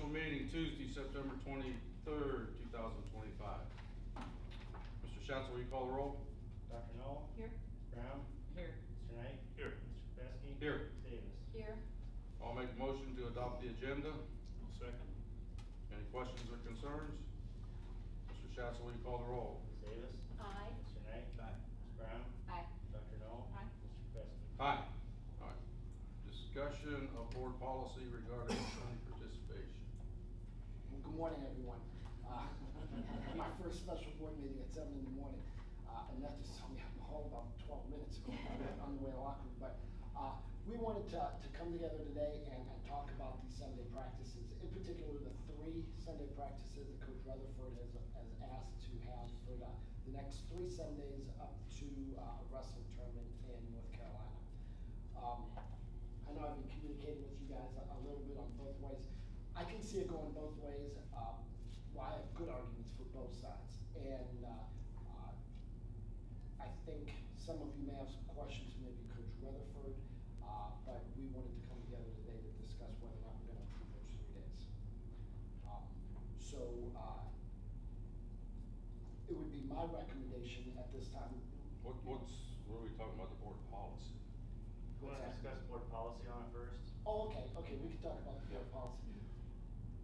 special meeting Tuesday, September 23rd, 2025. Mr. Schatz, will you call the roll? Dr. Knoll? Here. Brown? Here. Mr. Knight? Here. Mr. Kapesky? Here. Ms. Davis? Here. I'll make a motion to adopt the agenda. I'll second. Any questions or concerns? Mr. Schatz, will you call the roll? Ms. Davis? Aye. Mr. Knight? Aye. Ms. Brown? Aye. Dr. Knoll? Aye. Mr. Kapesky? Aye. All right. Discussion of board policy regarding Sunday participation. Well, good morning, everyone. My first special board meeting at 7 in the morning, and that just told me I'm home about 12 minutes ago on the way to the locker room. But we wanted to come together today and talk about these Sunday practices, in particular the 3 Sunday practices that Coach Rutherford has asked to have for the next 3 Sundays up to a wrestling tournament in North Carolina. I know I've been communicating with you guys a little bit on both ways. I can see it going both ways. I have good arguments for both sides. And I think some of you may have some questions, maybe Coach Rutherford, but we wanted to come together today to discuss whether or not we're going to approve those 3 days. It would be my recommendation at this time. What are we talking about, the board policy? You want to discuss board policy on it first? Oh, okay, we can talk about the board policy.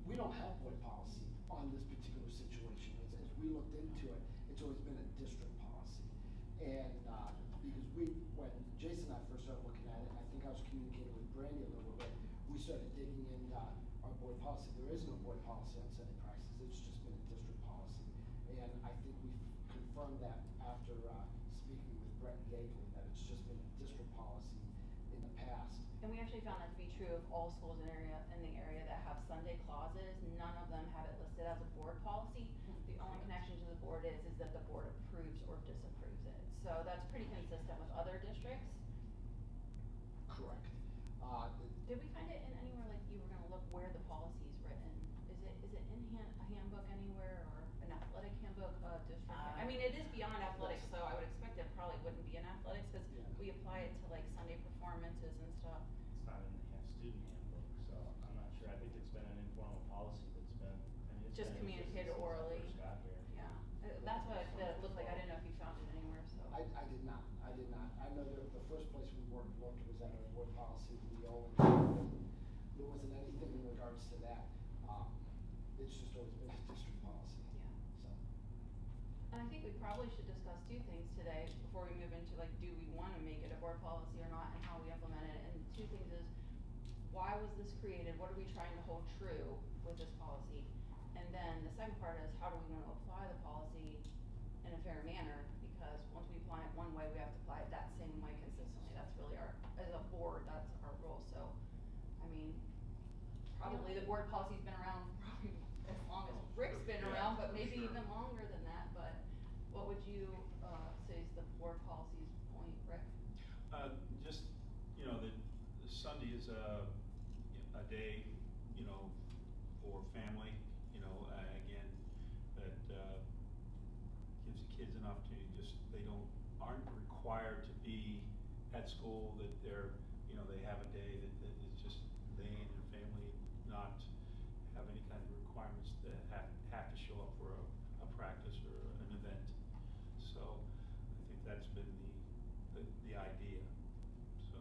We don't have board policy on this particular situation. As we looked into it, it's always been a district policy. And because when Jason and I first started looking at it, and I think I was communicating with Brandy a little bit, we started digging in our board policy. There is no board policy on Sunday practices. It's just been a district policy. And I think we've confirmed that after speaking with Brett Yeagley, that it's just been a district policy in the past. And we actually found that to be true of all schools in the area that have Sunday clauses. None of them have it listed as a board policy. The only connection to the board is that the board approves or disapproves it. So that's pretty consistent with other districts. Correct. Did we find it in anywhere, like you were gonna look where the policy is written? Is it in a handbook anywhere, or an athletic handbook, district? I mean, it is beyond athletics, so I would expect it probably wouldn't be in athletics, because we apply it to like Sunday performances and stuff. It's not in the student handbook, so I'm not sure. I think it's been an informal policy that's been, it's Just been communicated since I orally. first got here. Yeah, that's what it looked like. I didn't know if you found it anywhere, so. I did not. I know that the first place we looked was at our board policy, there wasn't anything in regards to that. It's just always been a district policy. Yeah. So. And I think we probably should discuss 2 things today before we move into like, do we want to make it a board policy or not, and how we implement it. And 2 things is, why was this created? What are we trying to hold true with this policy? And then the second part is, how do we want to apply the policy in a fair manner? Because once we apply it one way, we have to apply it that same way consistently. That's really as a board, that's our role. So, I mean, probably the board policy's been around probably as long as Rick's been around, but maybe even longer than that. But what would you say is the board policy's point, Rick? Just, the Sunday is a day, for family, again, that gives the kids an opportunity, aren't required to be at school, that they have a day that is just they and their family, not have any kind of requirements that have to show up for a practice or an event. So I think that's been the idea. So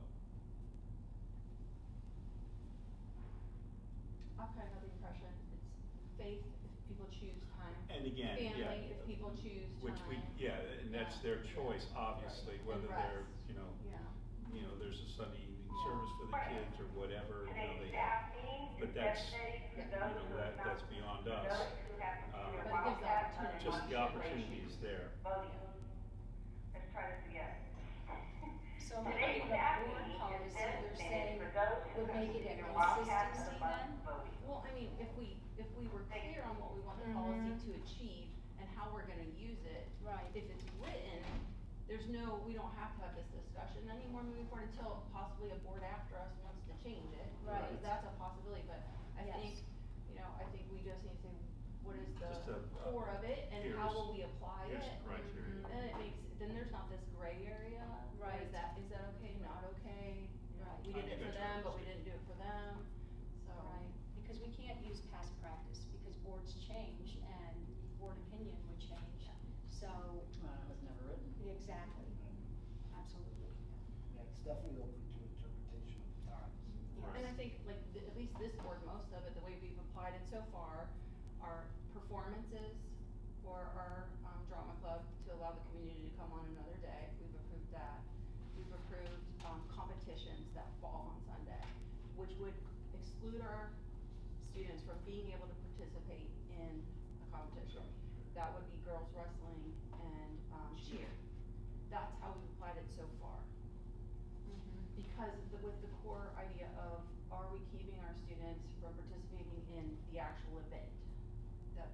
I've kind of got the impression it's faith if people choose time. And again, family if people choose time. Which and that's their choice, obviously, Right. whether And they're, rest. there's a Sunday evening Yeah. service for the kids or whatever, but that's, that's beyond us. But it gives the opportunity. Just the opportunity is there. Let's try this again. So maybe the board policy, you're saying, would make it a consistency then? Well, I mean, if we were clear on what we want the policy to achieve and how we're gonna use it. Right. If it's written, we don't have to have this discussion anymore moving forward until possibly a board after us wants to change it. Right. Because that's a possibility, but I Yes. think, I think we just need to say, what is Just the a, core of it and how here's- will we apply it? here's the criteria. Then there's not this gray area. Right. Is that okay, not okay? Right. We did it for them, but we Right. didn't do it for them, so. Right, because we can't use past definitely open to interpretation of the times. And I think, like, at least this board, most of it, the way we've applied it so far, are performances for our, drama club to allow the community to come on another day, we've approved that. We've approved, competitions that fall on Sunday, which would exclude our students from being able to participate in a competition. That would be girls wrestling and, cheer. That's how we've applied it so far. Because with the core idea of, are we keeping our students from participating in the actual event? That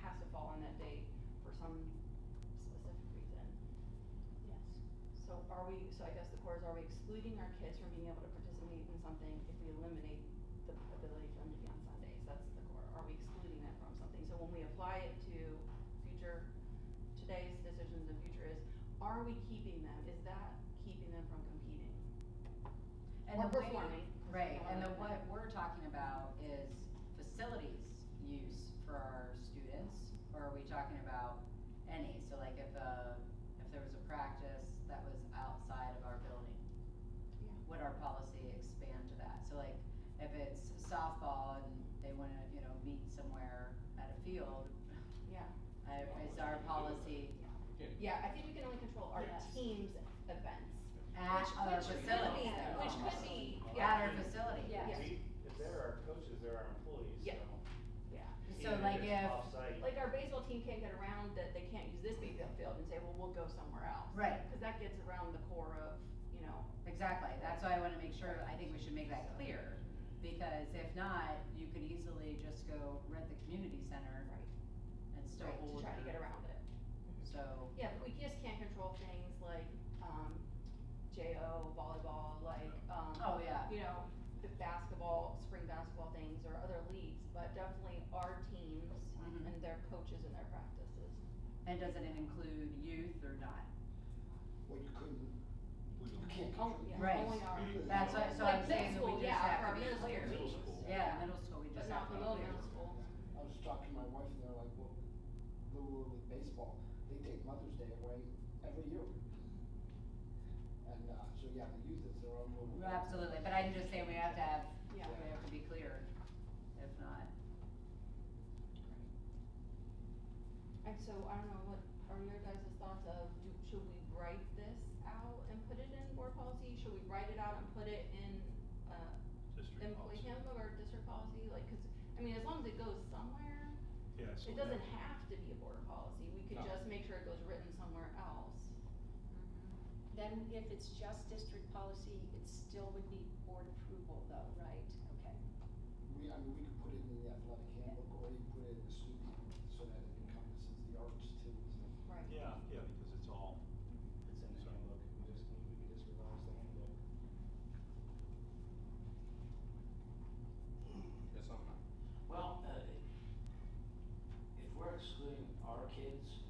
has to fall on that day for some specific reason. Yes. So I guess the core is, are we excluding our kids from being able to participate in something if we eliminate the ability for them to be on Sundays? That's the core. Are we excluding them from something? So when we apply it to today's decisions, the future is, are we keeping them? Is that keeping them from competing? And Or the way- performing. Right, and Performing. what we're talking about is facilities use for our students, or are we talking about any? So like if there was a practice that was outside of our building, Yeah. would our policy expand to that? So like if it's softball and they wanna, meet somewhere at a field, Yeah. is our policy Yeah, I think we can only control our Yes. team's events. at our Which could facility? be, which could be, At our facility? Yes. If they're our coaches, they're our employees, Yeah. so. Yeah. So even like it's if, off-site, Like our baseball team can't get around that they can't use this baseball field and say, well, we'll go somewhere else. Right. Cause that gets around the core of, exactly, that's why I wanna make sure, I think we should make that clear, because if not, you could easily just go rent the community center right, and still right, to hold try to your- get around it. So, Yeah, but we just can't control things like, JO, volleyball, like, oh, yeah, the basketball, spring basketball things or other leagues, but definitely our teams Mhm. and their coaches and their practices. and does it include youth or not? Well, you couldn't, We you don't. can't Oh, control. yeah, Right. only our. That's what, so Like I'm saying that middle we school, just yeah, have for to our be middle school clear. teams. Middle school. Yeah, middle school, we But just not have to for be low clear. middle school. I was talking to my wife and they're like, well, Little League Baseball, they take Mother's Day away every year. And, so yeah, the youth is their own little. Absolutely, but I'm just saying we have to have, Yeah. we have to be clear, if not. And so, I don't know, what are your guys' thoughts of, should we write this out and put it in board policy? Should we write it out and put it in, District employee policy. handbook or district policy? Like, cause, I mean, as long as it goes somewhere, Yeah, so it that- doesn't have to be a board policy, we could No. just make sure it goes written somewhere else. then if it's just district policy, it still would need board approval though, right? Okay. We could put it in the athletic handbook or you put it in the student handbook so that it encompasses the arts too, so. Right. Yeah, because it's all, It's in the handbook, we could just revise the handbook. Yes, I'm. Well, if we're excluding our kids,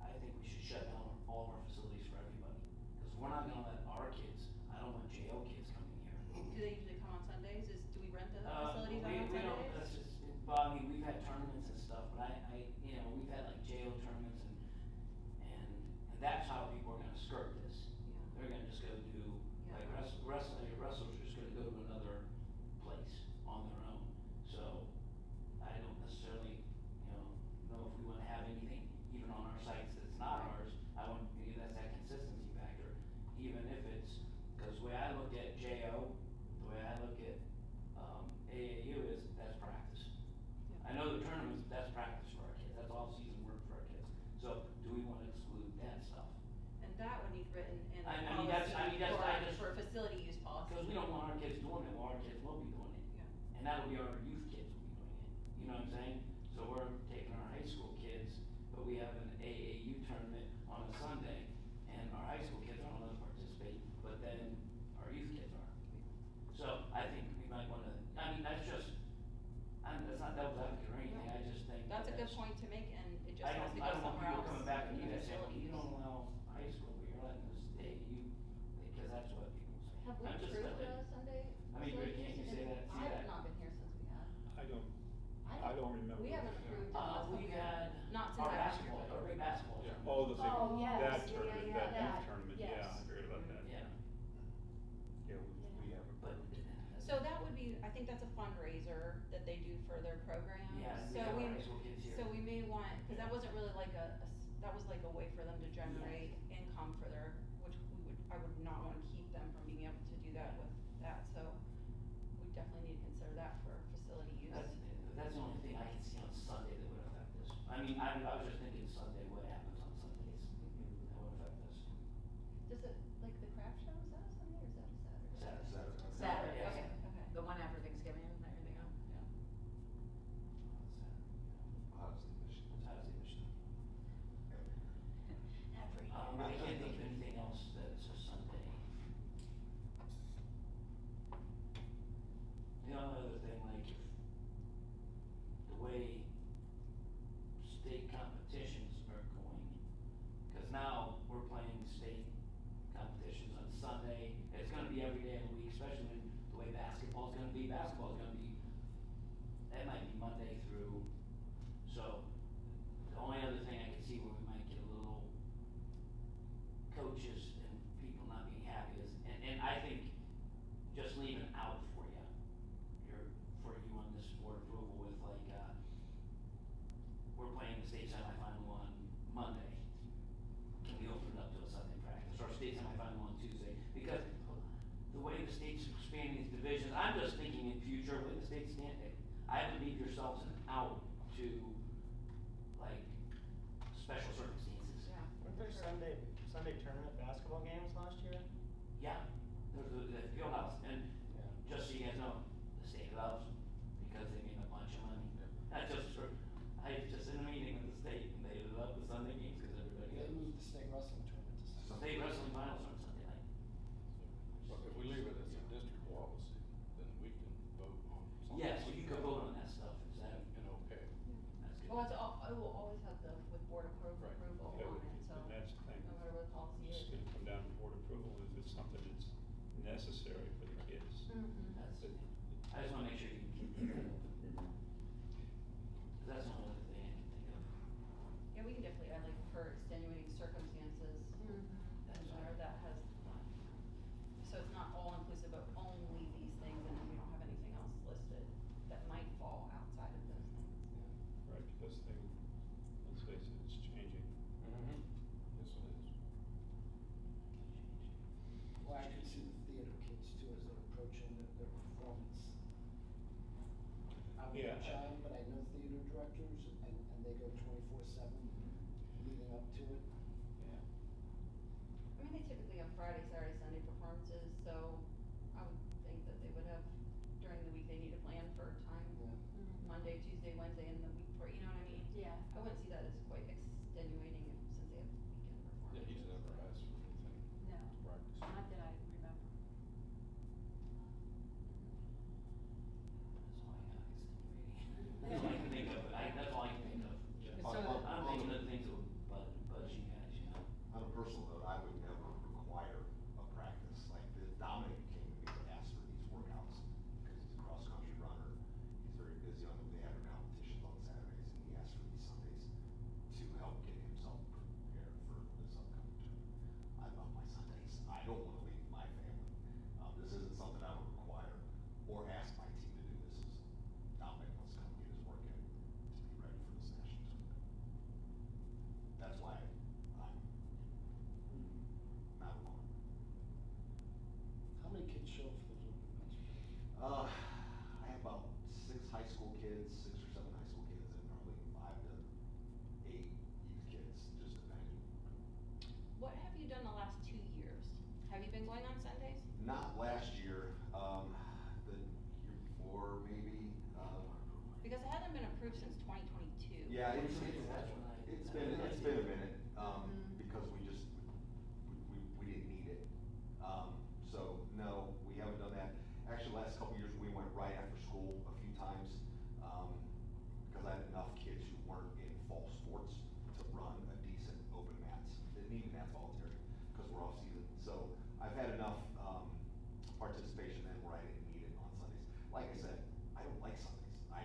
I think we should shut down all of our facilities for everybody. Because we're not gonna let our kids, I don't want JO kids coming here. Do they usually come on Sundays? Do we rent the facilities on We don't, Sundays? that's just, well, I mean, we've had tournaments and stuff, but we've had like JO tournaments and that's how people are gonna skirt this. Yeah. They're gonna just go do, Yeah. like wrestling, wrestlers are just gonna go to another place on their own. So, I don't necessarily, know if we wanna have anything even on our sites that's not ours. I want, that's that consistency factor, even if it's, cause the way I look at JO, the way I look at, AAU is that's practice. Yeah. I know the tournaments, that's practice for our kids, that's all season work for our kids. So, do we wanna exclude that stuff? And that would need written in the I mean, policy that's- I mean, that's- I just- for facility use policy. Cause we don't want our kids doing it, well, our kids will be doing it. Yeah. And that'll be our youth kids will be doing it, you know what I'm saying? So we're taking our high school kids, but we have an AAU tournament on a Sunday, and our high school kids aren't allowed to participate, but then our youth kids are. So I think we might wanna, that's just, that's not devil's advocate or anything, I just think. That's a good that's- point to make, and it just I has don't, to I go don't want somewhere people else. coming back and in you the guys saying, facilities. you don't allow high school, but you're letting us AAU, because that's what people say. Have we I'm just approved telling- Sunday? I mean, facilities can't you use? say that, see I have that? not been here since we had. I don't remember. We haven't approved I mean, I was just thinking Sunday, what happens on Sundays, that would affect us. Does it, like the craft show, is that a Sunday or is that a Saturday? Saturday. Saturday, Yes. Okay, okay. the one after Thanksgiving and everything else, yeah. Ohio State, Michigan. It's Ohio State, Michigan. Every I can't think of anything else that's a Sunday. The only other thing, like, if the way state competitions are going, cause now we're playing state competitions on Sunday, it's gonna be every day of the week, especially when the way basketball's gonna be, that might be Monday through, so, the only other thing I can see where we might get a little coaches and people not being happy is, and I think just leaving out for you, for you on this board approval with like, we're playing the state semifinal on Monday. Can we open it up to a Sunday practice, or state semifinal on Tuesday? Because the way the state's expanding these divisions, I'm just thinking in future, when the state's standing, I have to leave yourselves an out to, like, special circumstances. Yeah. Weren't there Sunday tournament basketball games last year? Yeah, there's the field house, and Yeah. just so you guys know, the state loves them, because they made a bunch of money. Not just for, I was just in a meeting with the state, and they love the Sunday games, cause everybody They goes. moved the state wrestling tournament to Sunday. State wrestling finals on Sunday night. But if we leave it as a district policy, then we can vote on something. Yes, you can vote on that stuff, is that, And okay. that's good. Well, it will always have the, with board approval Right. on Yeah, it, so, and that's the thing. no matter what the policy It's is. gonna come down to board approval if it's something that's necessary for the kids. Mm-hmm. That's, I just wanna make sure you can keep that open. 'Cause that's the only other thing I can think of. Yeah, we can definitely add like for extenuating circumstances, That's or that has, so it's not all inclusive of only these things, and then we don't have anything else listed that might fall outside of those things. Right, because let's face it, it's changing. Mm-hmm. Yes, it is. Well, I can see the theater kids too, as they're approaching their performance. I'm Yeah, not John, but I know theater directors, and they go 24/7 leading up to it. Yeah. I mean, they typically have Friday, Saturday, Sunday performances, so I would think that they would have, during the week, they need to plan for time, Yeah. Monday, Tuesday, Wednesday, and the week before, you know what I mean? Yeah. I wouldn't see that as quite extenuating since they have weekend Yeah, performances. he's never asked for anything No, to practice. not that I remember. That's all I got, extenuating. That's all I can think of, that's all I can think of. So- I'm thinking of things that would buzz you guys, you know? On a personal note, I would never require a practice, like Dominic came to me and asked for these workouts, because he's a cross-country runner, he's very busy they have their competitions on Saturdays, and he asked for these Sundays to help get himself prepared for this upcoming tournament. I love my Sundays, I don't wanna leave my family, this isn't something I would require or ask my team to do, this is Dominic wants to come get his work in to be ready for this national tournament. That's why I'm not required. How many kids show up for the little events? I have about 6 high school kids, 6 or 7 high school kids, and probably 5 to 8 youth kids, just depending. What have you done the last 2 years? Have you been going on Sundays? Not last year, the year before maybe, Because it hasn't been approved since 2022. yeah, it's That's when it's been a minute, Mhm. because we didn't need it. So, no, we haven't done that. Actually, last couple of years, we went right after school a few times, because I had enough kids who weren't in fall sports to run a decent open mats. And even that's voluntary, because we're off season. So, I've had enough, participation then where I didn't need it on Sundays. Like I said, I don't like Sundays. I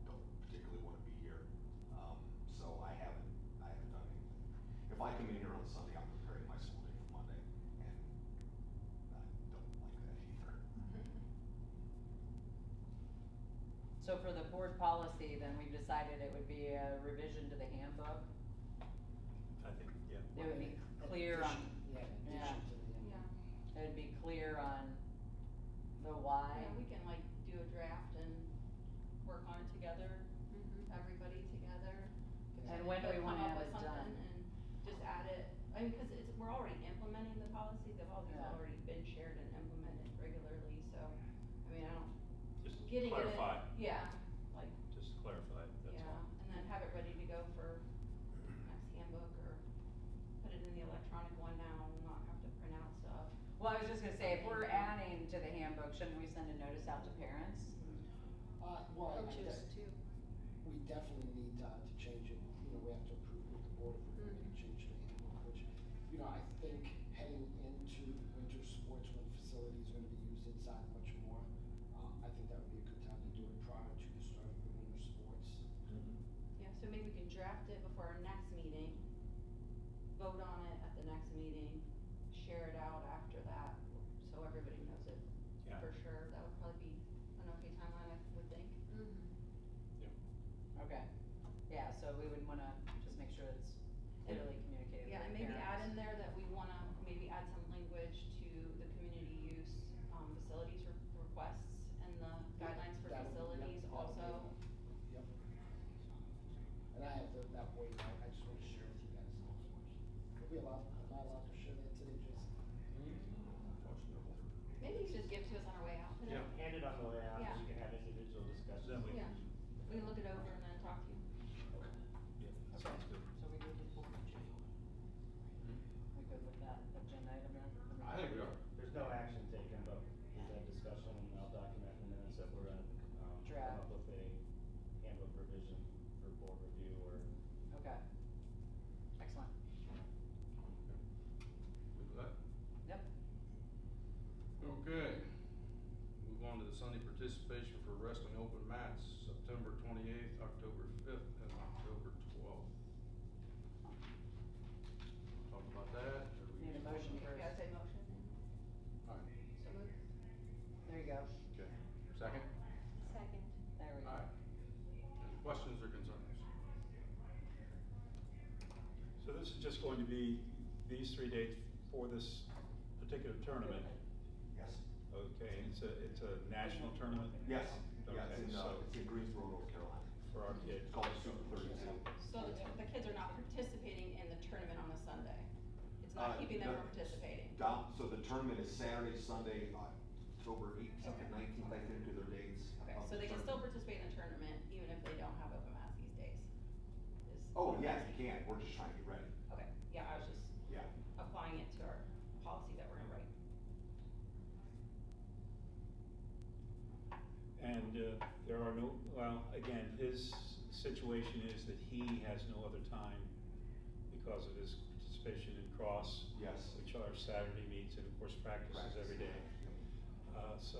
don't particularly wanna be here, so I haven't done anything. If I come in here on Sunday, I'm preparing my school day for Monday, and I don't like that either. So for the board policy, then we've decided it would be a revision to the handbook. I think, yeah. It would be clear on, Yeah, in Yeah. addition to the. Yeah. it would be clear on the why. Yeah, we can like do a draft and work on it together, everybody together. And all these have Yeah. already been shared and implemented regularly, so, I mean, I don't, Just getting it in. clarify. Yeah, like, Just to clarify, that's yeah, all. and then have it ready to go for next handbook, or put it in the electronic one now, and not have to print out stuff. Well, I was just gonna say, if we're adding to the handbook, shouldn't we send a notice out to parents? Well, Coaches too. we definitely need to change it, you know, we have to approve with the board if we're gonna make a change to the handbook, which, you know, I think heading into winter sports when facilities are gonna be used inside much more, I think that would be a good time to do it prior to the start of the winter sports. Yeah, so maybe we can draft it before our next meeting, vote on it at the next meeting, share it out after that, so everybody knows it Yeah. for sure. That would probably be an okay timeline, I would think. Okay, yeah, so we would wanna just make sure it's clearly communicated with Yeah, and the maybe add parents. in there that we wanna maybe add some language to the community use, facilities requests and the guidelines for That would- facilities yep, that would be- also. Yep. And I have that way, I just wanna share with you guys. Are we allowed, am I allowed to share that today, Jason? Maybe you should just give it to us on our way out today. Yeah. Hand it on the way out, Yeah. so you can have individual discussions. Then we Yeah, can, we can look it over and then talk to you. yeah, sounds good. So we good with, we good with that agenda item then? I think we are. There's no action taken, but we've had discussion, and I'll document in the minutes that we're gonna, come Draft. up with a handbook revision for board review or. Okay. Excellent. Good with that? Yep. Okay. Move on to the Sunday participation for wrestling open mats, September 28th, October 5th, and October 12th. Talk about that, or we? Need a motion You first. guys say motion? Alright, So moved. There you go. okay. Second? Second. There we go. Alright. Any questions or concerns? So this is just going to be these 3 dates for this particular tournament? Yes. Okay, and it's a national tournament? Yes, yeah, Okay, so it's in Greensboro, North Carolina. for our kids. It's called Super 32. So the kids are not participating in the tournament on a Sunday? It's not keeping them from participating? So the tournament is Saturday, Sunday, October 18th and 19th, I think, are their dates. Okay, of so the they can still tournament. participate in the tournament even if they don't have open mats these days? Oh, yes, you can, we're just trying to get ready. Okay, yeah, I was just Yeah. applying it to our policy that we're gonna write. And there are no, well, again, his situation is that he has no other time because of his participation in cross. Yes. Which are Saturday meets and of course practices every day. So,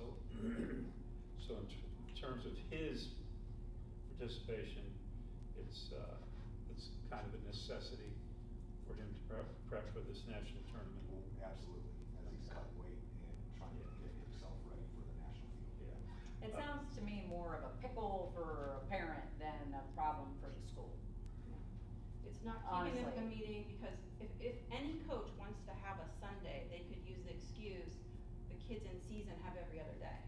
so in terms of his participation, it's kind of a necessity for him to prep for this national tournament. Absolutely, as he's cutting weight and trying to get himself ready for the national field. Yeah. It sounds to me more of a pickle for a parent than a problem for the school. It's not keeping them from Honestly. meeting because if any coach wants to have a Sunday, they could use the excuse, the kids in season have every other day.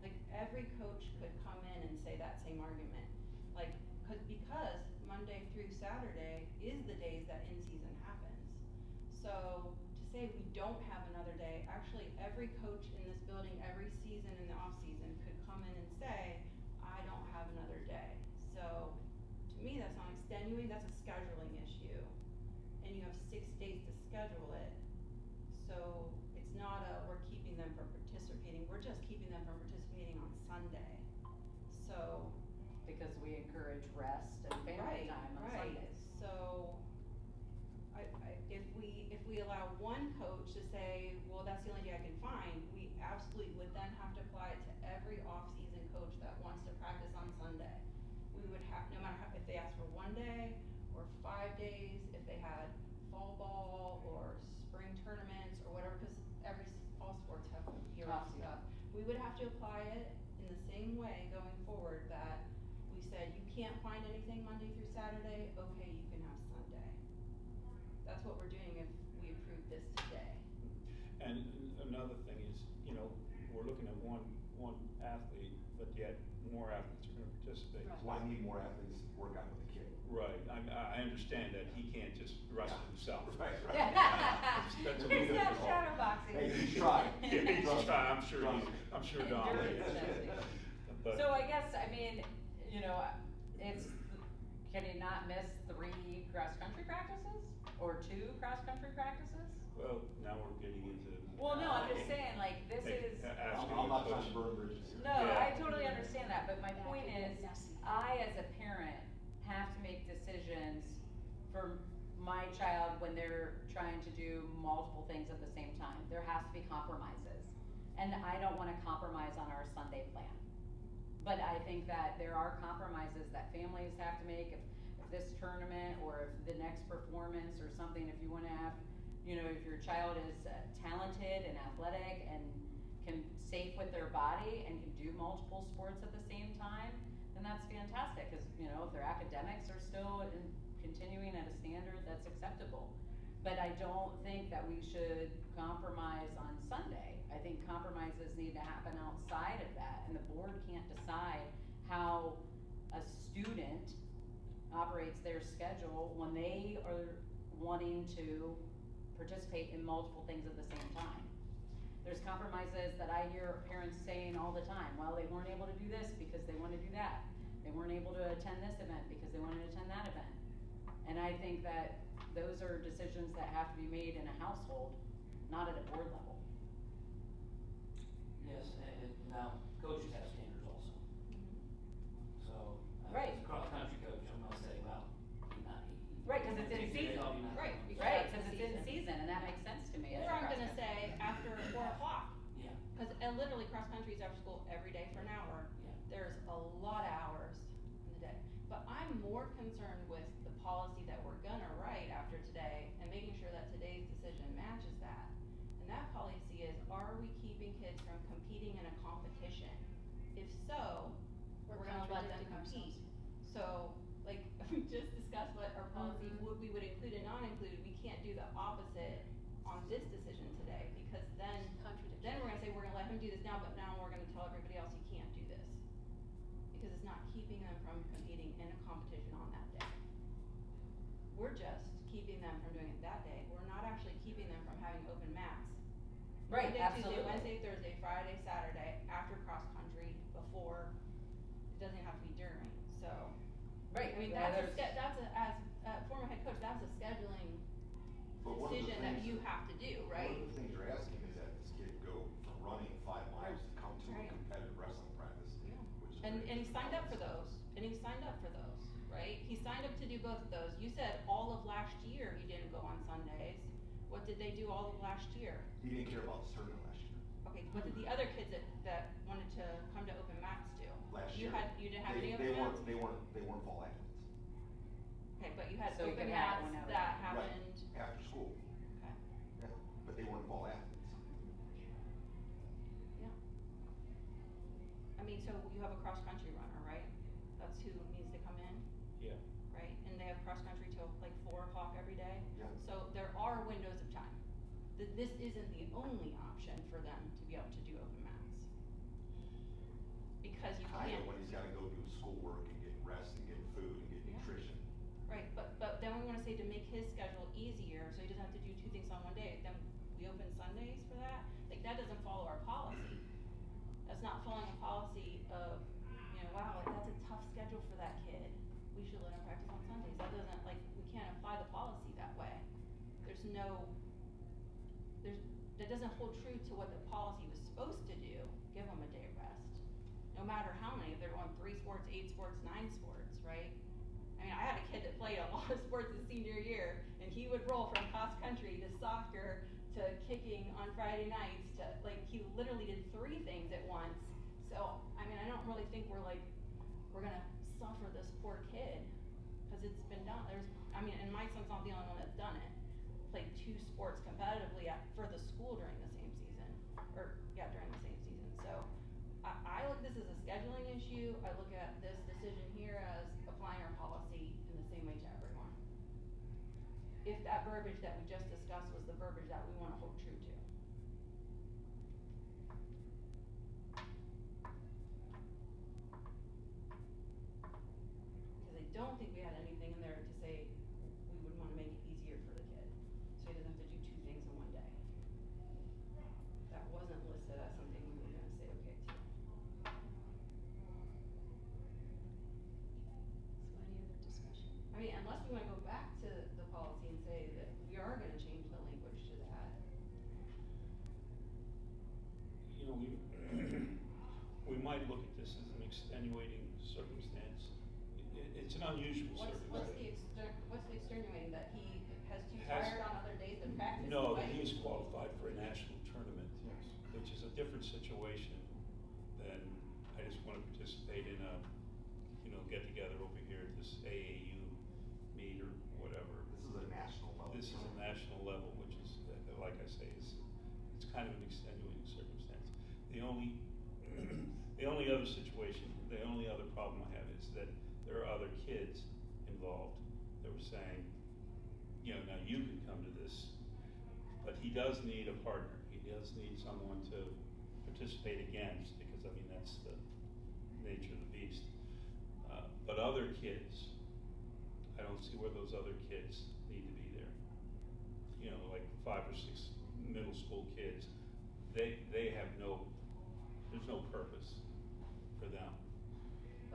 Like, every coach could come in and say that same argument. Like, because Monday through Saturday is the days that in-season happens. So, to say we don't have another day, actually, every coach in this building, every season in the off-season could come in and say, I don't have another day. So, to me, that's not extenuating, that's a scheduling issue. And you have 6 days to schedule it. So, it's not we're keeping them from participating, we're just keeping them from participating on Sunday. So, Because we encourage rest and family time on right. Sundays. So, if we allow one coach to say, well, that's the only day I can find, we absolutely would then have to apply it to every off-season coach that wants to practice on Sunday. We would have, no matter if they asked for 1 day or 5 days, if they had fall ball or spring tournaments or whatever, cause all sports have year-round Off-season. stuff. We would have to apply it in the same way going forward that we said, you can't find anything Monday through Saturday, okay, you can have Sunday. That's what we're doing if we approve this today. And another thing is, you know, we're looking at one athlete, but yet more athletes are gonna participate. Right. Well, I need more athletes to work out with the kid. Right, I understand that he can't just wrestle himself. Right, right. That's a little He's not difficult. shadow boxing. Hey, I'm sure Don Endurance is. testing. But- So I guess, I mean, you know, it's, can you not miss 3 cross-country practices? Or 2 cross-country practices? Well, now we're getting into. Well, no, I'm just saying, like, this is. Asking I'm not the trying to question. burn bridges here. No, Yeah. I totally understand that, but my That point could is, get messy. I as a parent have to make decisions for my child when they're trying to do multiple things at the same time. There has to be compromises. And I don't wanna compromise on our Sunday plan. But I think that there are compromises that families have to make, if this tournament, or if the next performance or something, if you wanna have, you know, if your child is talented and athletic and can safe with their body and can do multiple sports at the same time, then that's fantastic, cause you know, if their academics are still continuing at a standard that's acceptable. But I don't think that we should compromise on Sunday. I think compromises need to happen outside of that, and the board can't decide how a student operates their schedule when they are wanting to participate in multiple things at the same time. There's compromises that I hear parents saying all the time, well, they weren't able to do this because they wanna do that. They weren't able to attend this event because they wanted to attend that event. And I think that those are decisions that have to be made in a household, not at a board level. Yes, and now, coaches have standards also. So, Right. as a cross-country coach, I'm not saying, well, not. Right, cause it's in season. Right, because Right, it's cause the it's in season. season, and that makes sense to me as Or a I'm gonna cross-country. say after 4 o'clock, Yeah, cause literally cross country is after school every day for an hour. yeah. There's a lot of hours in the day. But I'm more concerned with the policy that we're gonna write after today and making sure that today's decision matches that. And that policy is, are we keeping kids from competing in a competition? If so, we're gonna let them contradicting compete. So, like, we just discussed what our policy we would include and not include. We can't do the opposite on this decision today, because then we're gonna say, we're gonna let him do this now, but now we're gonna tell everybody else you can't do this. Because it's not keeping them from competing in a competition on that day. We're just keeping them from doing it that day. We're not actually keeping them from having open mats. Right, Monday, absolutely. Tuesday, Wednesday, Thursday, Friday, Saturday, after cross country, before, it doesn't have to be during, so. Right, I mean, yeah, that's there's- as a former head coach, that's a scheduling But one of the decision that things you have to do, right? One of the things you're asking is that this kid go from running 5 miles to come to a Right. competitive wrestling practice, Yeah. which is. And very he signed up for difficult. those, right? He signed up to do both of those. You said all of last year he didn't go on Sundays. What did they do all of last year? He didn't care about this tournament last year. Okay, what did the other kids that wanted to come to open mats do? Last You year. didn't have They- any open mats? They weren't fall athletes. Okay, but you had So you open could have mats one hour. that Right. happened, After school, okay, yeah, but they weren't fall athletes. yeah. I mean, so you have a cross-country runner, right? That's who needs to come in, Yeah. right? And they have cross-country till like 4 o'clock every day? Yeah. So there are windows of time. This isn't the only option for them to be able to do open mats. Because you Kind can't. of when he's gotta go do his schoolwork and get rest and get food and get Yeah. nutrition. Right, but then we wanna say to make his schedule easier, so he doesn't have to do 2 things on one day, then we open Sundays for that? Like, that doesn't follow our policy. That's not following a policy of, you know, wow, like, that's a tough schedule for that kid. We should let him practice on Sundays. That doesn't, like, we can't apply the policy that way. That doesn't hold true to what the policy was supposed to do, give them a day of rest. No matter how many, if they're going 3 sports, 8 sports, 9 sports, right? I mean, I had a kid that played a lot of sports his senior year, and he would roll from cross country to soccer to kicking on Friday nights to, like, he literally did 3 things at once. So, I mean, I don't really think we're gonna suffer this poor kid, cause it's been done, and my son's not the only one that's done it. Played 2 sports competitively for the school during the same season, during the same season, so I look at this as a scheduling issue. I look at this decision here as applying our policy in the same way to everyone. If that verbiage that we just discussed was the verbiage that we wanna hold true to. Because I don't think we had anything in there to say we would wanna make it easier for the kid, so he doesn't have to do 2 things in one day. That wasn't listed as know, we might look at this as an extenuating circumstance. It's an unusual circumstance. What's the extenuating, that he has too Has- tired on other days to practice? No, Why- that he is qualified for a national tournament, Yes. which is a different situation than I just wanna participate in a, get together over here at this AAU meet or whatever. This is a national level. This is a national level, which is, like I say, it's kind of an extenuating circumstance. The only, the only other situation, the only other problem I have is that there are other kids involved that were saying, now you can come to this, but he does need a partner. He does need someone to participate against, because that's the nature of the beast. But other kids, I don't see where those other kids need to be there. Like 5 or 6 middle school kids, they have there's no purpose for them.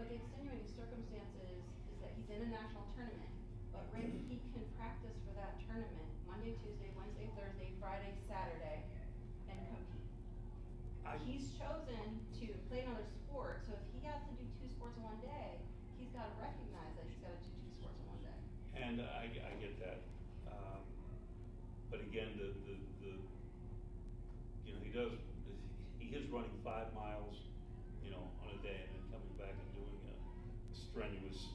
But the extenuating circumstance is that he's in a national tournament, but Rick, he can practice for that tournament Monday, Tuesday, Wednesday, Thursday, Friday, Saturday, and compete. He's chosen to play another sport, so if he has to do 2 sports in one day, he's gotta recognize that he's gotta do 2 sports in one day. And I get that. But again, he is running 5 miles, on a day, and then coming back and doing a strenuous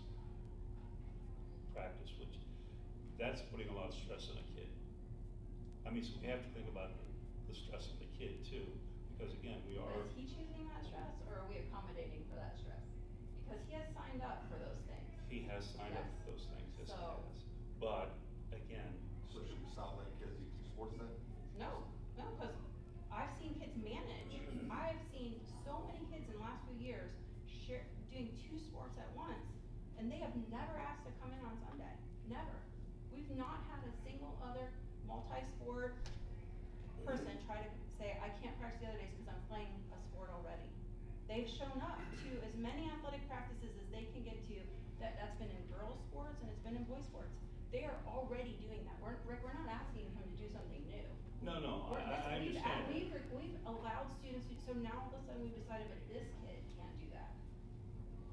practice, which, that's putting a lot of stress on a kid. So we have to think about the stress on the kid too, because again, we But are. is he choosing that stress, or are we accommodating for that stress? Because he has signed up for those things. He has signed up Yes. for those things, yes, he So- has. But again, So should we stop letting kids do 2 sports then? No, because I've seen kids manage. I've seen so many kids in the last few years doing 2 sports at once, and they have never asked to come in on Sunday. Never. We've not had a single other multi-sport person try to say, I can't practice the other days because I'm playing a sport already. They've shown up to as many athletic practices as they can get to. That's been in girls' sports and it's been in boys' sports. They are already doing that. Rick, we're not asking him to do something new. no, We're- I we've understand. We've allowed students to, so now all of a sudden we've decided, but this kid can't do that.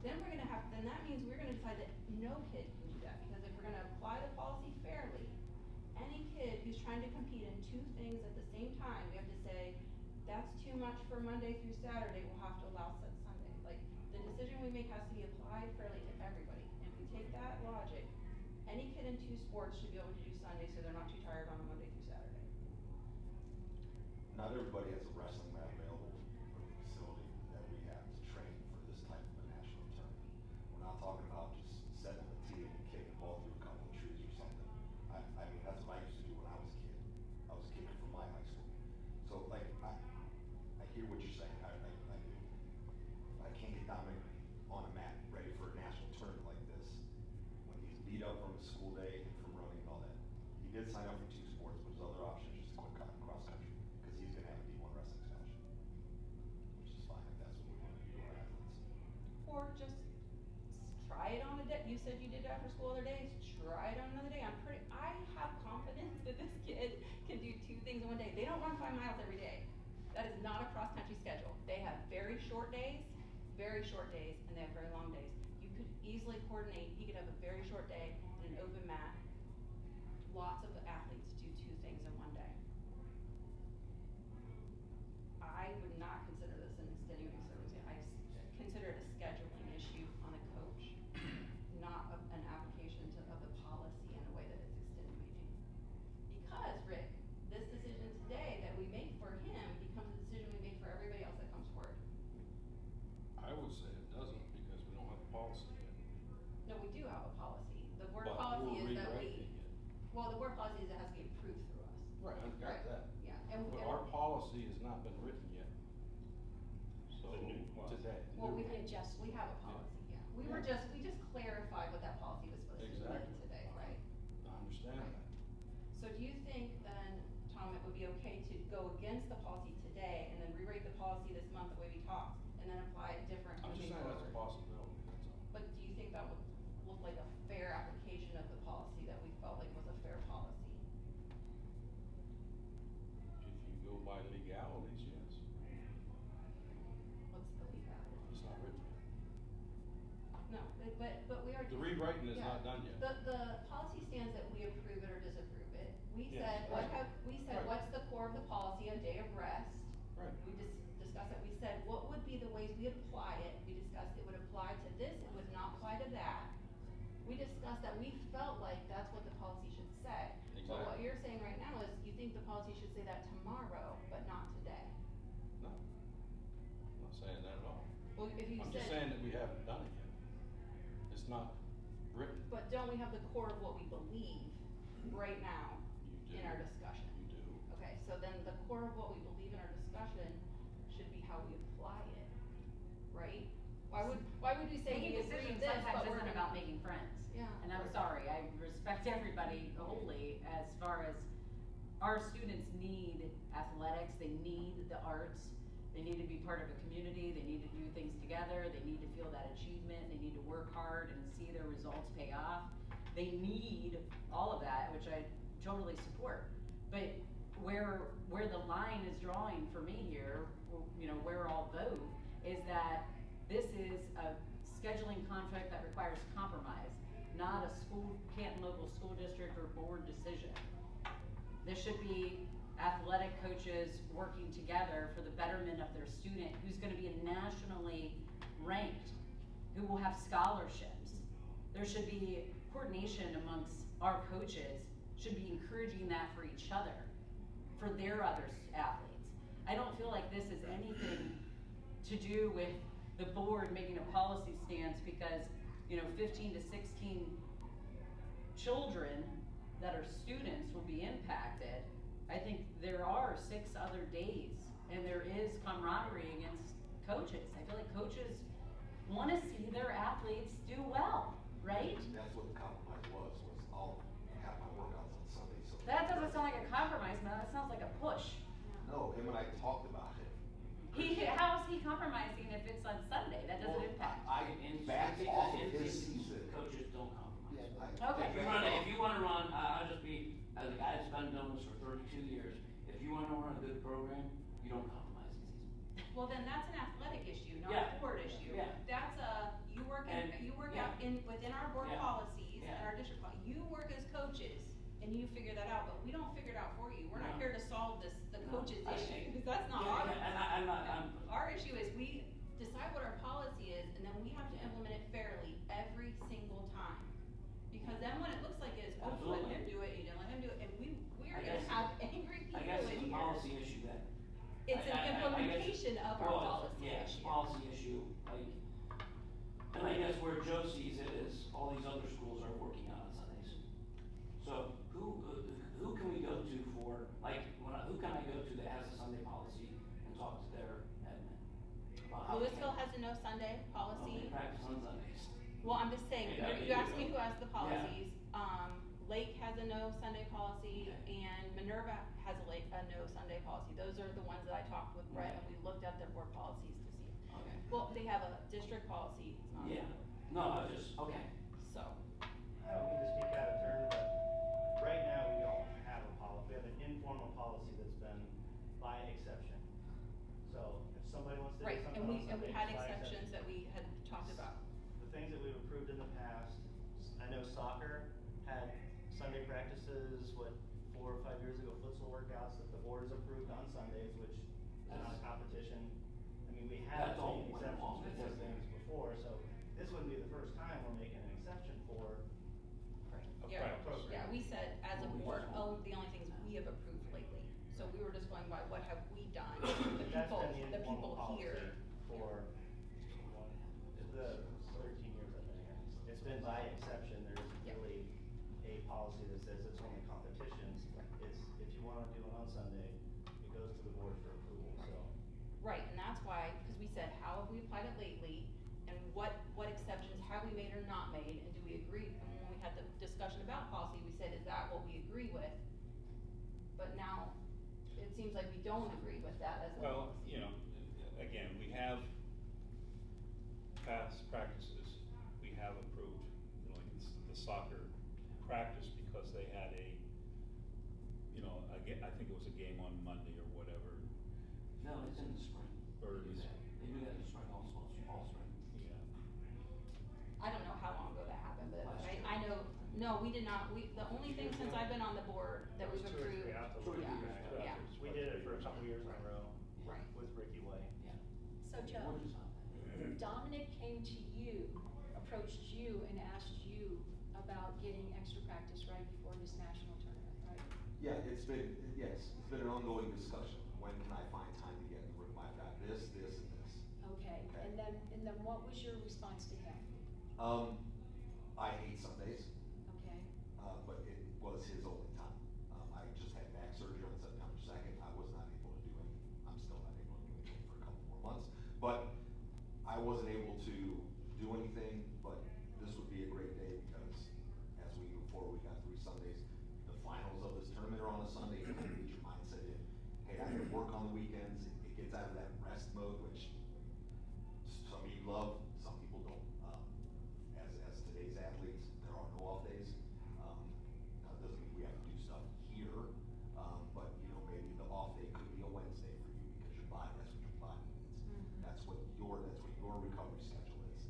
Then that means we're gonna decide that no kid can do that, because if we're gonna apply the policy fairly, any kid who's trying to compete in 2 things at the same time, we have to say, that's too much for Monday through Saturday, we'll have to allow Sunday. Like, the decision we make has to be applied fairly to everybody. If we take that logic, any kid in 2 sports should be able to do Sunday, so they're not too tired on a Monday through Saturday. Not everybody has a wrestling mat available for the facility that we have to train for this type of a national tournament. We're not talking about just setting the tee and kicking the ball through a couple of trees or something. That's what I used to do when I was a kid. I was kicking from my high school. So I hear what you're saying. I can't get Dominic on a mat ready for a national tournament like this when he's beat up from his school day and from running and all that. He did sign up for 2 sports, but his other option is just to go cross country, because he's gonna have a D1 wrestling scholarship, which is fine if that's what we want to do our athletes. Or just try it on a day. You said you did it after school other days. Try it on another day. I have confidence that this kid can do 2 things in one day. They don't run 5 miles every day. That is not a cross-country schedule. They have very short days, and they have very long days. You could easily coordinate. He could have a very short day and an open mat. Lots of athletes do 2 things in one day. I would not consider this an extenuating circumstance. I consider it a scheduling issue on the coach, not an application of the policy in a way that it's extenuating. Because, Rick, this decision today that we make for him becomes a decision we make for everybody else that comes forward. I would say it doesn't, because we don't have a policy yet. No, we do have a policy. The board But policy we're is that rewriting it. well, the board policy is it has to be approved through us. Right, I've got Right. that. Yeah, and. But our policy has not been written yet. So, The new one. today. the Well, new we one. can adjust, we have a policy, yeah. We just clarified what that policy was supposed to be Exactly. today, right? I understand that. So do you think then, Tom, it would be okay to go against the policy today and then rewrite the policy this month the way we talked, and then apply it different I'm just moving saying that's a forward? possibility, that's all. But do you think that would look like a fair application of the policy that we felt like was a fair policy? If you go by legalities, yes. not done yet. The policy stands that we approve it or disapprove it. We Yes, said, right. what's the core of the policy, a day of rest? Right. We discussed it, we said, what would be the ways we apply it? We discussed it would apply to this, it would not apply to that. We discussed that we felt like that's what the policy should say. But what Exactly. you're saying right now is you think the policy should say that tomorrow, but not today. No, I'm not saying that at all. Well, if you I'm just saying said, that we haven't done it yet. It's not written. but don't we have the core of what we believe right now You do. in our discussion? You do. Okay, so then the core of what we believe in our discussion should be how we apply it, right? Why would we say Making we agree decisions this, sometimes but we're isn't gonna- about making friends. Yeah. And I'm sorry, I respect everybody wholly as far as our students need athletics, they need the arts, they need to be part of a community, they need to do things together, they need to feel that achievement, they need to work hard and see their results pay off. They need all of that, which I totally support. But where the line is drawing for me here, you know, where I'll vote, is that this is a scheduling contract that requires compromise, not a Canton local school district or board decision. This should be athletic coaches working together for the betterment of their student who's gonna be nationally ranked, who will have scholarships. There should be coordination amongst our coaches, should be encouraging that for each other, for their other athletes. I don't feel like this is anything to do with the board making a policy stance because, you know, 15 to 16 children that are students will be impacted. I think there are 6 other days and there is camaraderie against coaches. I feel like coaches wanna see their athletes do well, right? That's what the compromise was I'll have my workouts on Sunday, so. That doesn't sound like a compromise, man, that sounds like a push. No, him and I talked about it. How is he compromising if it's on Sunday? That doesn't impact. Backs off of his season. Coaches don't compromise. I- Okay. If you wanna run, I'll just be, as a guy that's been doing this for 32 years, if you wanna run a good program, you don't compromise in season. Well, then that's an athletic issue, not Yeah. a board issue. Yeah. That's you work Yeah. out within our board Yeah. policies and Yeah. our district you work as coaches and you figure that out, but we don't figure it out for you. We're not No. here to solve the No. coaches I- issue, because that's not Yeah, our. yeah, and I'm. Our issue is we decide what our policy is, and then we have to implement it fairly every single time. Because then when it looks like it's, oh, you let Absolutely. him do it, you didn't let him do it, and we're I gonna guess- have angry people I guess in it's a here. policy issue then. It's an I guess- implementation of our well, policy yeah, it's a issue. policy issue, like, and I guess where Joe sees it is all these other schools are working on Sundays. So who can we go to for, like, who can I go to that has a Sunday policy and talk to their admin? about how they Louisville can- has a no Sunday well, they policy. practice on Sundays. Well, I'm just saying, Yeah, you they asked do. me who has the Yeah. policies. Lake has a no Sunday policy, Okay. and Minerva has a no Sunday policy. Those are the ones that I talked with Brett, and we looked at their board policies to see. Okay. Well, they have a district policy, it's not. Yeah, no, I just, okay. So, I don't mean to speak out of turn, but right now we don't have a policy, we have an informal policy that's been by exception. So if somebody wants to do right, something and on we Sunday, had it's by exceptions that we had talked about. The things that we've approved in the past, I know soccer had Sunday practices, 4 or 5 years ago, futsal workouts that the board has approved on Sundays, which is not a competition. I mean, we have That's all made went along exceptions for with these it. things before, so this wouldn't be the first time we're making an exception for Yeah, practice. yeah, we said as a Well, we board, just- the only things we have approved lately. So we were just going by what have we done, That's been the informal people policy here. for the 13 years I've been here. It's been by exception, there isn't Yep. really a policy that says it's only competitions. It's, if you wanna do it on Sunday, it goes to the board for approval, so. Right, and that's why, because we said, how have we applied it lately, and what exceptions have we made or not made, and do we agree? And when we had the discussion about policy, we said, is that what we agree with? But now, it seems like we don't agree with that as a Well, policy. you know, again, we have past practices, we have approved, you know, like the soccer practice because they had a, you know, I think it was a game on Monday or whatever, No, it's in the spring. or They do is, that. They do that in the spring also, all spring. yeah. I don't know how long ago that happened, but Last year. I know No, we did not, the only thing since I've been on the board that we've Those 2 or 3 approved. out the Two or way. three, yeah. We did it for a couple years in a row. Right. With Ricky Way. Yeah. So Joe, Board is on that. Dominic came to you, approached you and asked you about getting extra practice right before this national tournament, right? Yeah, it's been an ongoing discussion. When can I find time to get in the room? I've got this, and this. Okay, Okay. and then what was your response to him? I hate Sundays, Okay, but it was his only time. I just had back surgery on September 2nd. I was not able to do anything. I'm still not able to do anything for a couple more months. But I wasn't able to do anything, but this would be a great day because as we move forward, we got 3 Sundays. The finals of this tournament are on a Sunday, and you get your mindset in, hey, I can work on the weekends. It gets out of that rest mode, which some of you love, some people don't. As today's athletes, there are no off days. Now, it doesn't mean we have to do stuff here, but maybe the off day could be a Wednesday for you because your body, that's what your body needs. Mhm. That's what your recovery schedule is.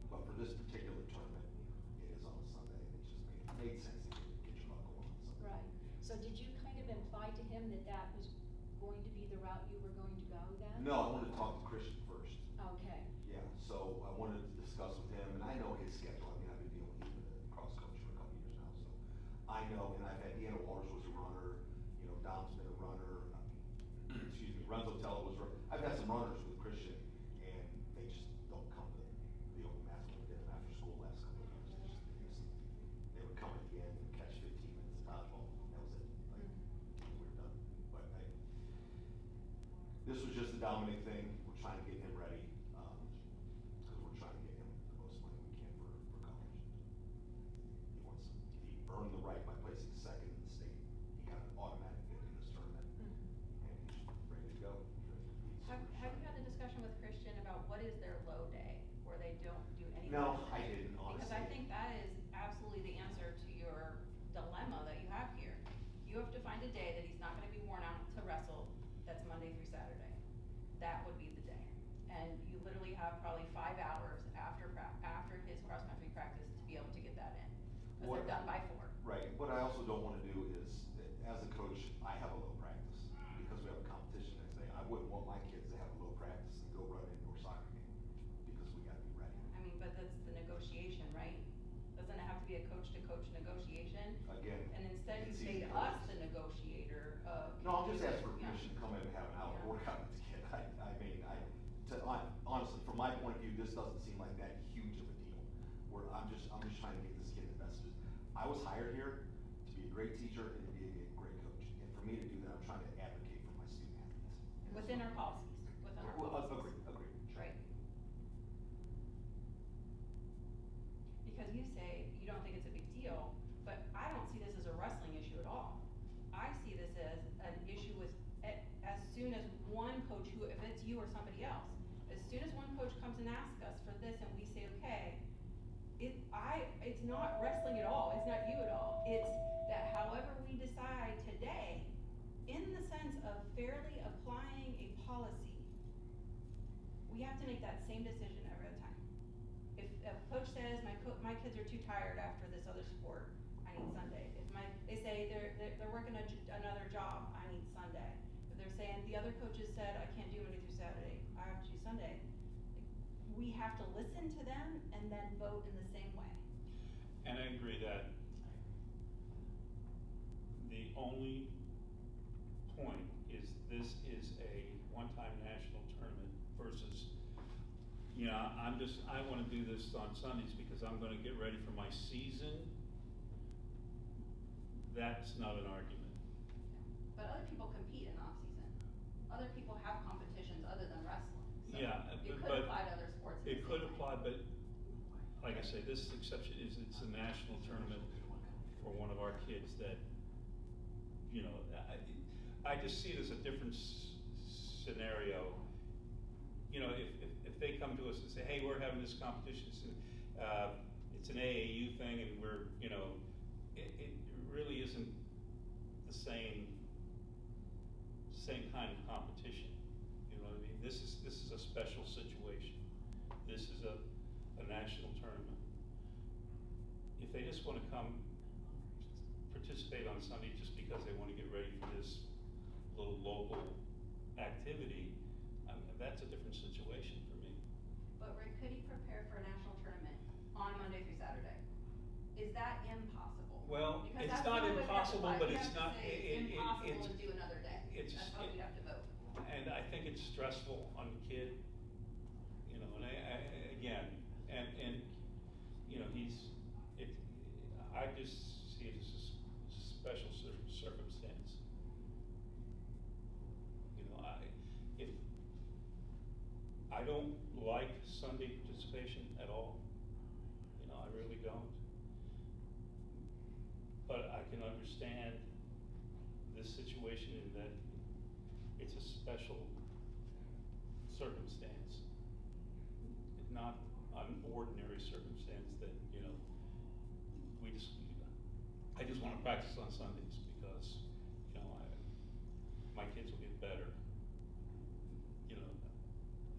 But for this particular tournament, it is on a Sunday. It just made sense to get your butt going on Sunday. right. So did you kind of imply to him that that was going to be the route you were going to go then? No, I wanted to talk to Christian first. Okay, Yeah, so I wanted to discuss with him, and I know his schedule. I mean, I've been dealing with him as a cross coach for a couple years now, so I know. And I've had Deanna Waters was a runner. Dom's been a runner. Excuse me, Renzo Tella was. I've had some runners with Christian, and they just don't come to the open mats when we did them after school last couple of years. They would come at the end and catch 15 minutes of dodgeball. That was it. Like, we were done. But this was just a Dominic thing. We're trying to get him ready. Because we're trying to get him the most money we can for college. He earned the right by placing second in the state. He got an automatic bid in this tournament, and he's ready to go. Have you had a discussion with Christian about what is their low day, where they don't do anything? No, I didn't, honestly. Because I think that is absolutely the answer to your dilemma that you have here. You have to find a day that he's not gonna be worn out to wrestle, that's Monday through Saturday. That would be the day. And you literally have probably 5 hours after his cross-country practice to be able to get that in. Cause What- they're done by 4. Right, what I also don't wanna do is, as a coach, I have a low practice, because we have a competition next day. I wouldn't want my kids to have a low practice and go run into a soccer game, because we gotta be ready. I mean, but that's the negotiation, right? Doesn't it have to be a coach-to-coach negotiation? Again. And instead you it's made easy us coaches. the negotiator of. No, I'm just asking for Yeah. permission to come in and have an hour Yeah. workout with the kid. Honestly, from my point of view, this doesn't seem like that huge of a deal. Where I'm just trying to get this kid the best. I was hired here to be a great teacher and to be a great coach. And for me to do that, I'm trying to advocate for my student athletes. Within our policies, within our Well, policies. agreed. Right. Because you say you don't think it's a big deal, but I don't see this as a wrestling issue at all. I see this as an issue with, as soon as one coach, who, if it's you or somebody else, as soon as one coach comes and asks us for this and we say, okay, it's not wrestling at all, it's not you at all, it's that however we decide today, in the sense of fairly applying a policy, we have to make that same decision every other time. If a coach says, my kids are too tired after this other sport, I need Sunday. If they say they're working another job, I need Sunday. If they're saying, the other coaches said, I can't do Monday through Saturday, I have to do Sunday. We have to listen to them and then vote in the same way. And I agree that the only point is this is a one-time national tournament versus, I wanna do this on Sundays because I'm gonna get ready for my season. That's not an argument. But other people compete in off-season. Other people have competitions other than wrestling. So Yeah, it but- could apply to other sports. in the It could same way. apply, but like I say, this exception is, it's a national tournament for one of our kids that, I just see it as a different scenario. If they come to us and say, hey, we're having this competition, it's an AAU thing and we're, it really isn't the same kind of competition. You know what I mean? This is a special situation. This is a national tournament. If they just wanna come participate on Sunday just because they wanna get ready for this little local activity, that's a different situation for me. But Rick, could he prepare for a national tournament on Monday through Saturday? Is that impossible? Well, Because it's that's the not only way we have to impossible, fight. but We it's have to not, say it's impossible to do another day. it's- That's how we have to vote. And I think it's stressful on the kid, you know, and again, and, you know, I just see it as a special circumstance. You know, I don't like Sunday participation at all, you know, I really don't. But I can understand this situation in that it's a special circumstance, not an ordinary circumstance that, you know, I just wanna practice on Sundays because, you know, my kids will get better. You know,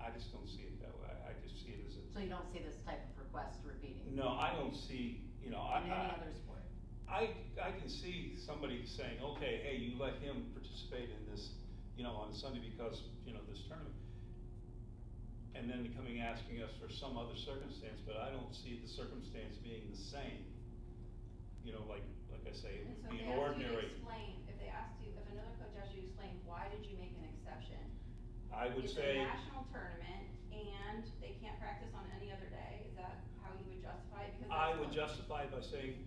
I just don't see it that way, I just see it as a. So you don't see this type of request repeating? No, I don't see, you know, In any other sport? I can see somebody saying, okay, hey, you let him participate in this, you know, on Sunday because, you know, this tournament. And then coming asking us for some other circumstance, but I don't see the circumstance being the same. You know, like I say, it And would so be if an they asked you to ordinary. explain, if another coach asked you to explain, why did you make an exception? I would It's say, a national tournament and they can't practice on any other day, is that how you would justify it? Because I that's would what- justify by saying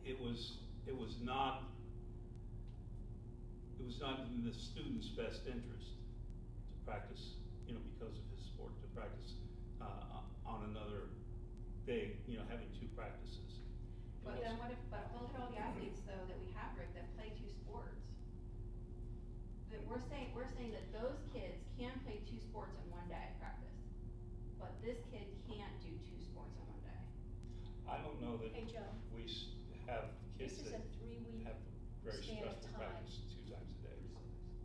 it was not in the student's best interest to practice, you know, because of his sport, to practice, on another day, you know, having two practices. But then what if, but look at all the athletes though that we have, Rick, that play two sports. That we're saying that those kids can play two sports in one day practice, but this kid can't do two sports in one day. I don't know that Hey, Joe. we have kids This is that a 3-week have very span of stressful time. practice 2 times a day.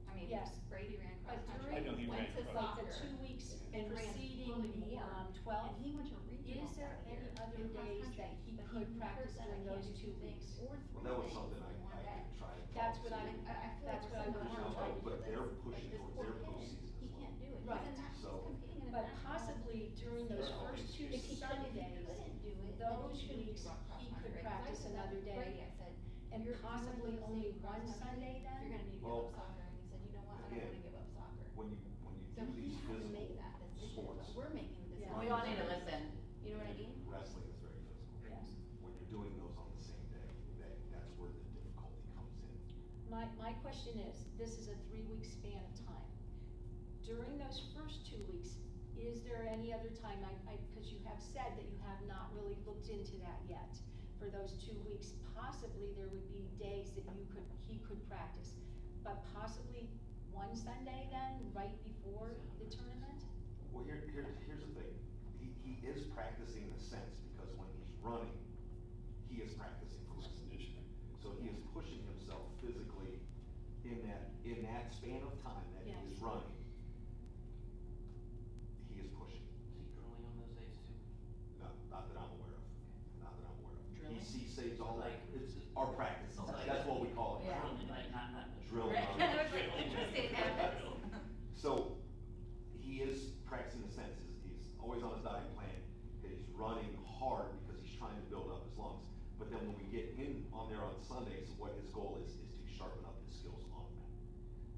I mean, Yes. Brady ran cross But country, I know he went ran to cross. soccer. Like the 2 weeks and ran preceding really the, more, 12th, and he went to regional is there that year any other in cross days country, that he but could hurt practice that during I can't those do 2 things weeks? or Well, three that was things something in one I day. could try to. That's what see. I'm- I feel that's like what we're I'm saying trying we're to trying to But do they're this. pushing Like, this towards poor their kid, postseason as he well. can't do it. Right. He's So- competing in a But national. possibly during those Yeah. first 2 If he couldn't- Sundays, if he couldn't do it, then those he shouldn't be weeks, rock cross he country, could right? 'Cause I practice said that another to day, Brady. I said, and "You're possibly doing the only same cross one country, Sunday then? You're gonna need to give Well, up soccer," and he said, "You know what, I don't again, wanna give up soccer." When you So do he these had to make physical that decision, sports, but we're making the Yeah. decision. We all need to listen. You know what I mean? wrestling is very physical. Yes. When you're doing those on the same day, that's where the difficulty comes in. My question is, this is a 3-week span of time. During those first 2 weeks, is there any other time, because you have said that you have not really looked into that yet. For those 2 weeks, possibly there would be days that he could practice, but possibly one Sunday then, right before the tournament? Well, here's the thing, he is practicing in a sense, because when he's running, he is practicing for wrestling. Conditioning. So he is pushing himself physically in that span of time that he is Yes. running. He is pushing. Is he curling on those days too? No, not that I'm aware of, not that I'm aware of. Drilling? He saves all that, Like- it's our practice, that's what we call it. Yeah. Curling, like, not. Drilling. Right. on- I was like, interesting, Alex. So, he is practicing the sense, he's always on his diet plan, that he's running hard because he's trying to build up his lungs. But then when we get in on there on Sundays, what his goal is to sharpen up his skills on the mat.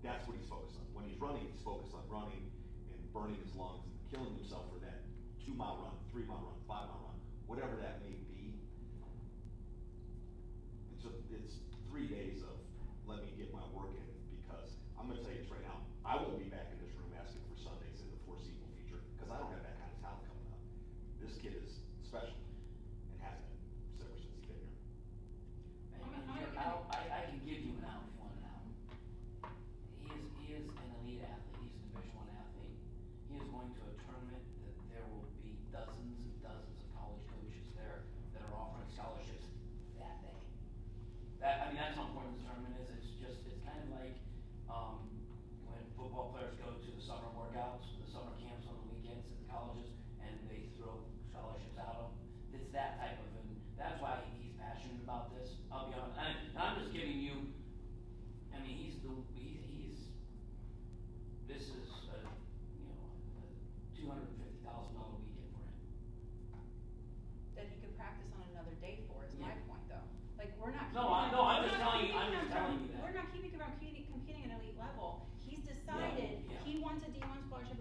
That's what he's focused on. When he's running, he's focused on running and burning his lungs and killing himself for that 2-mile run, 3-mile run, 5-mile run, whatever that may be. It's 3 days of, let me get my work in, because I'm gonna tell you this right now, I won't be back in this room asking for Sundays in the foreseeable future, because I don't have that kind of talent coming up. This kid is special, and has been, ever since he's been here. I can give you an out if you want an out. He is an elite athlete, he's a Division I athlete. He is going to a tournament that there will be dozens and dozens of college coaches there that are offering scholarships that day. That's how important this tournament is, it's kind of like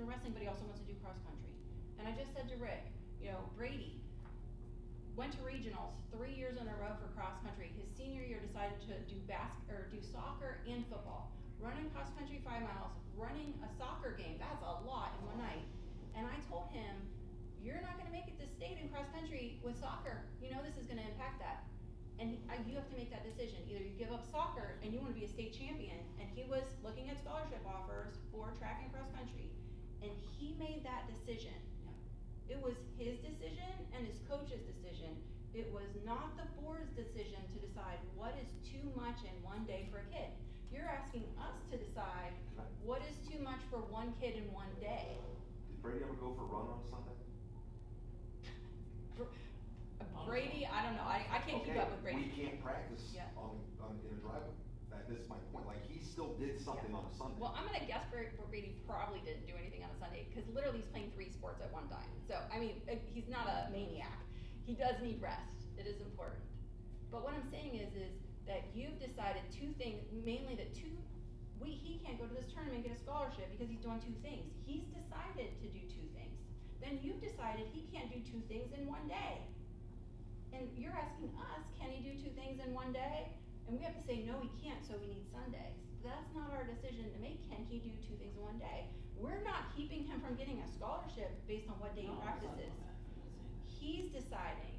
from wrestling, but he also wants to do cross country. And I just said to Rick, you know, Brady went to regionals 3 years in a row for cross country. His senior year decided to do soccer and football. Running cross country 5 miles, running a soccer game, that's a lot in one night. And I told him, you're not gonna make it to state in cross country with soccer. You know this is gonna impact that. And you have to make that decision. Either you give up soccer and you wanna be a state champion, and he was looking at scholarship offers for track and cross country, and he made that decision. It was his decision and his coach's decision. It was not the board's decision to decide what is too much in one day for a kid. You're asking us to decide what is too much for one kid in one day. Did Brady ever go for a run on Sunday? Brady, I don't know, I can't keep up with Brady. We can't practice Yeah. in a driveway. This is my point, like, he still did something on a Sunday. Well, I'm gonna guess Brady probably didn't do anything on a Sunday, because literally he's playing 3 sports at one time. So, I mean, he's not a maniac. He does need rest. It is important. But what I'm saying is that you've decided 2 things, mainly that he can't go to this tournament and get a scholarship because he's doing 2 things. He's decided to do 2 things. Then you've decided he can't do 2 things in one day. And you're asking us, can he do 2 things in one day? And we have to say, no, he can't, so we need Sundays. That's not our decision to make. Can he do 2 things in one day? We're not keeping him from getting a scholarship based on what day he practices. He's deciding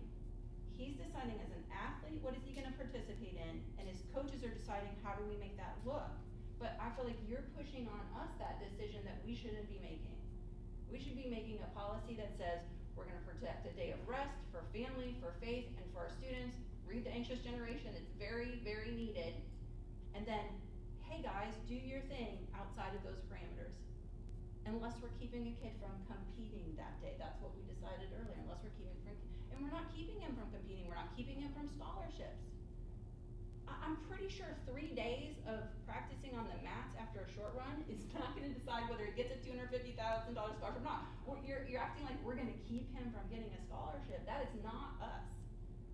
as an athlete, what is he gonna participate in, and his coaches are deciding how do we make that look. But I feel like you're pushing on us that decision that we shouldn't be making. We should be making a policy that says, we're gonna protect a day of rest for family, for faith, and for our students. Read The Anxious Generation, it's very, very needed. And then, hey guys, do your thing outside of those parameters. Unless we're keeping a kid from competing that day, that's what we decided earlier, unless we're keeping from, and we're not keeping him from competing, we're not keeping him from scholarships. I'm pretty sure 3 days of practicing on the mats after a short run is not gonna decide whether he gets a $250,000 scholarship or not. You're acting like we're gonna keep him from getting a scholarship, that is not us.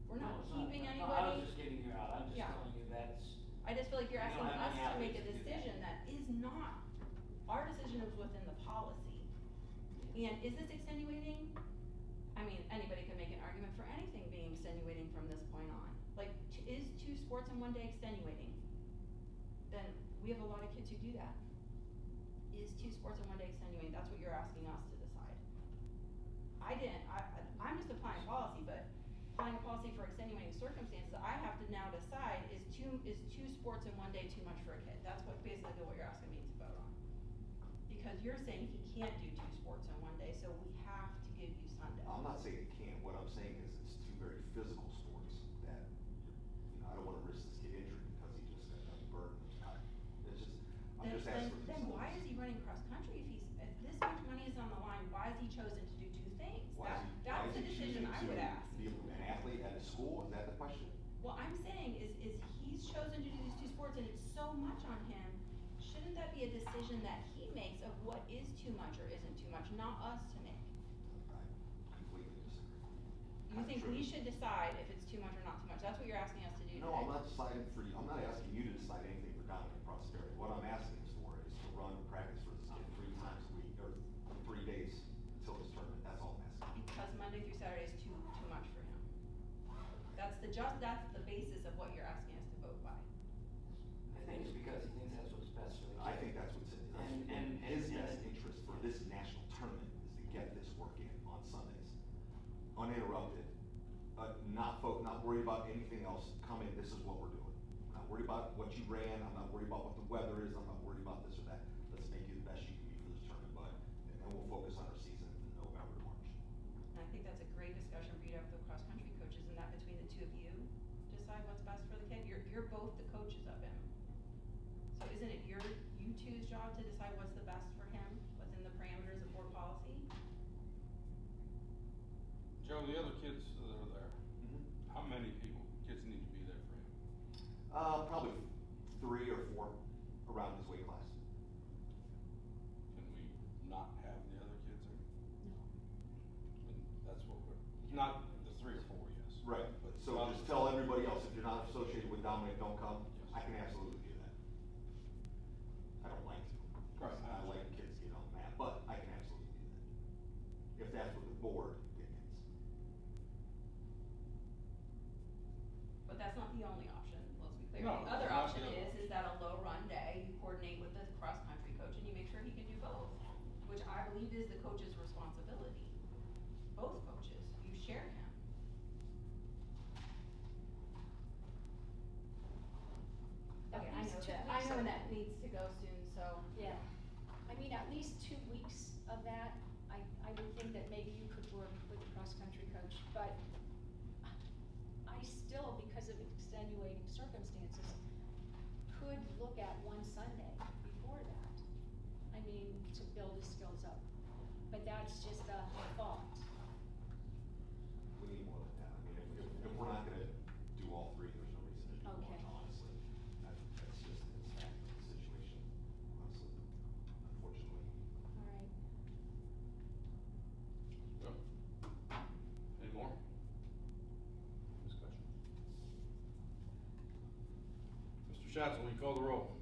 We're not keeping anybody. No, I was just getting you out, I'm just Yeah. telling you that's. I just feel like you're You asking don't have us any to make a athletes to do that. decision that is not, our decision is within the policy. And is this extenuating? I mean, anybody can make an argument for anything being extenuating from this point on. Like, is 2 sports in one day extenuating? Then we have a lot of kids who do that. Is 2 sports in one day extenuating? That's what you're asking us to decide. I'm just applying policy, but applying a policy for extenuating circumstances, I have to now decide, is two sports in one day too much for a kid? That's basically what you're asking me to vote on. Because you're saying he can't do 2 sports in one day, so we have to give you Sunday. I'm not saying it can't, what I'm saying is it's 2 very physical sports that, I don't wanna risk this kid injury because he just got done burdened. I'm just asking for 2 Then why is Sundays. he running cross country if this much money is on the line? Why has he chosen to do 2 things? That's the decision I would ask. Be an athlete at a school, is that the question? What I'm saying is he's chosen to do these 2 sports and it's so much on him. Shouldn't that be a decision that he makes of what is too much or isn't too much, not us to make? I completely disagree. You think we should decide if it's too much or not too much? That's what you're asking us to do today. No, I'm not deciding for you, I'm not asking you to decide anything for Dominic Prosperity. What I'm asking is to run practice for this kid 3 times a week, or 3 days until his tournament, that's all I'm asking. Because Monday through Saturday is too much for him. That's the basis of what you're asking us to vote by. I think it's because he thinks that's what's best for the kid. I think that's what's in his best interest for this national tournament is to get this work in on Sundays. Uninterrupted, not worried about anything else, come in, this is what we're doing. I'm not worried about what you ran, I'm not worried about what the weather is, I'm not worried about this or that. Let's make you the best you can be for this tournament, but, and we'll focus on our season in November to March. And I think that's a great discussion for you to have with the cross-country coaches, and that between the 2 of you, decide what's best for the kid. You're both the coaches of him. So isn't it you two's job to decide what's the best for him within the parameters of board policy? Joe, the other kids that are there, how many kids need to be there for him? Probably 3 or 4 around his weight class. Can we not have the other kids there? No. And that's what not the 3 or 4, yes. Right, But so just tell everybody else, if you're not associated with Dominic, don't come. Yes. I can absolutely do that. I don't like to. Right. I like kids get on the mat, but I can absolutely board, Dickens. But that's not the only option, let's be clear. No, The other it's not option the other is that a low run day, you coordinate with the cross-country coach and you make sure he can do both, which I believe is the coach's responsibility. Both coaches, you share him. Okay, I At least know 2 that, weeks of- that needs to go soon, so. Yeah, I mean, at least 2 weeks of that, I would think that maybe you could work with the cross-country coach, but I still, because of extenuating circumstances, could look at one Sunday before that. I mean, to build his skills up, but that's just a thought. We need more than that. I mean, if we're not gonna do all three, there's no reason to do Okay. one, honestly. That's just, it's fact of the situation, honestly, unfortunately. All right. Well, any more? Discussion. Mr. Schatz, will you call the roll?